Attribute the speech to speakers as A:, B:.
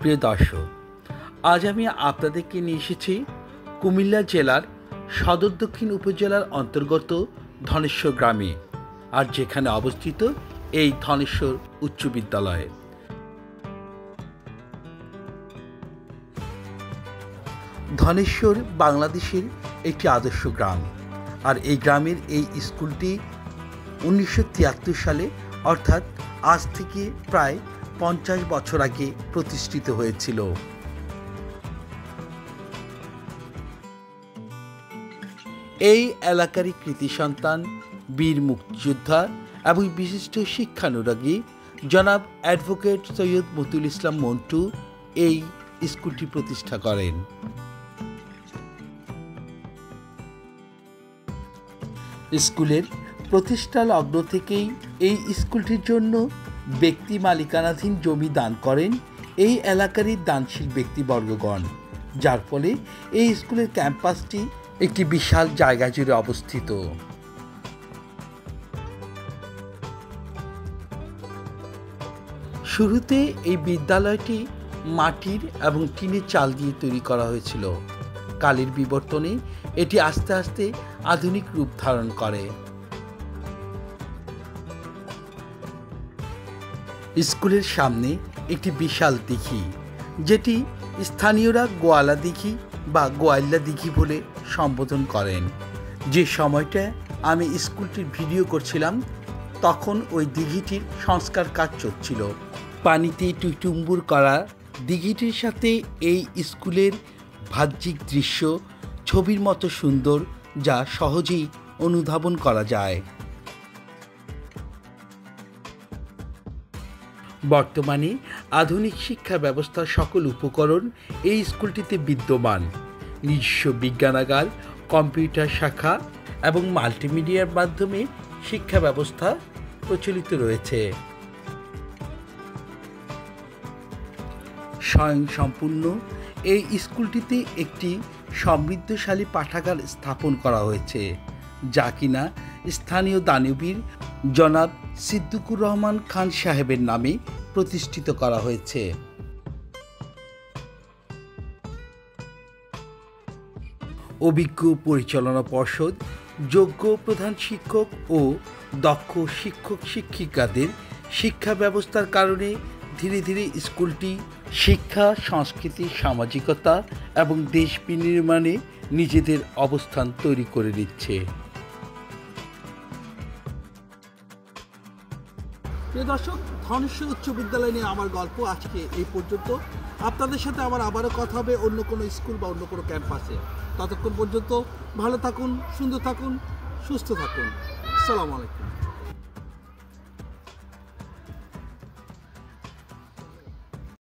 A: প্রিয় দর্শক, আজ আমি আপনাদেরকে নিয়ে এসেছি কুমিল্লা জেলার সদর দক্ষিণ উপজেলার অন্তর্গত ধনেশ্বর গ্রামে, আর যেখানে অবস্থিত এই ধনেশ্বর উচ্চ বিদ্যালয়। ধনেশ্বর বাংলাদেশের একটি আদর্শ গ্রাম, আর এই গ্রামের এই স্কুলটি 1973 সালে অর্থাৎ আজ থেকে প্রায় 50 বছর আগে প্রতিষ্ঠিত হয়েছিল। এই এলাকারই কৃতি সন্তান বীর মুক্তিযোদ্ধা এবং বিশিষ্ট শিক্ষানুরাগী জনাব অ্যাডভোকেট সৈয়দ মতিউল ইসলাম মন্টু এই স্কুলটি প্রতিষ্ঠা করেন। স্কুলের প্রতিষ্ঠা লগ্ন থেকেই এই স্কুলটির জন্য ব্যক্তি মালিকানাধীন জমি দান করেন এই এলাকারই দানশীল ব্যক্তিবর্গগণ, যার ফলে এই স্কুলের ক্যাম্পাসটি একটি বিশাল জায়গা জুড়ে অবস্থিত। শুরুতে এই বিদ্যালয়টি মাটির এবং টিনের চাল দিয়ে তৈরি করা হয়েছিল। কালের বিবর্তনে এটি আস্তে আস্তে আধুনিক রূপ ধারণ করে। স্কুলের সামনে একটি বিশাল দিঘি, যেটি স্থানীয়রা গোয়ালা দিঘি বা গোয়াল্লা দিঘি বলে সম্বোধন করেন। যে সময়টা আমি স্কুলটির ভিডিও করছিলাম তখন ওই দিঘিটির সংস্কার কাজ চলছিল। পানিতে টুইটুম্বুর করা দিঘিটির সাথে এই স্কুলের বাহ্যিক দৃশ্য ছবির মতো সুন্দর, যা সহজেই অনুধাবন করা যায়। বর্তমানে আধুনিক শিক্ষা ব্যবস্থার সকল উপকরণ এই স্কুলটিতে বিদ্যমান। নিজস্ব বিজ্ঞানাগার, কম্পিউটার শাখা এবং মাল্টিমিডিয়ার মাধ্যমে শিক্ষা ব্যবস্থা প্রচলিত রয়েছে। স্বয়ংসম্পূর্ণ এই স্কুলটিতে একটি সমৃদ্ধশালী পাঠাগার স্থাপন করা হয়েছে, যা কিনা স্থানীয় দানবীর জনাব সিদ্দিকুর রহমান খান সাহেবের নামে প্রতিষ্ঠিত করা হয়েছে। অভিজ্ঞ পরিচালনা পর্ষদ, যোগ্য প্রধান শিক্ষক ও দক্ষ শিক্ষক শিক্ষিকাদের শিক্ষা ব্যবস্থার কারণে ধীরে ধীরে স্কুলটি শিক্ষা, সংস্কৃতি, সামাজিকতা এবং দেশ বিনির্মাণে নিজেদের অবস্থান তৈরি করে নিচ্ছে। প্রিয় দর্শক, ধনেশ্বর উচ্চ বিদ্যালয় নিয়ে আমার গল্প আজকে এই পর্যন্ত। আপনাদের সাথে আবারও কথা হবে অন্য কোনো স্কুল বা অন্য কোনো ক্যাম্পাসে। ততক্ষণ পর্যন্ত ভালো থাকুন, সুন্দর থাকুন, সুস্থ থাকুন। আসসালামু আলাইকুম।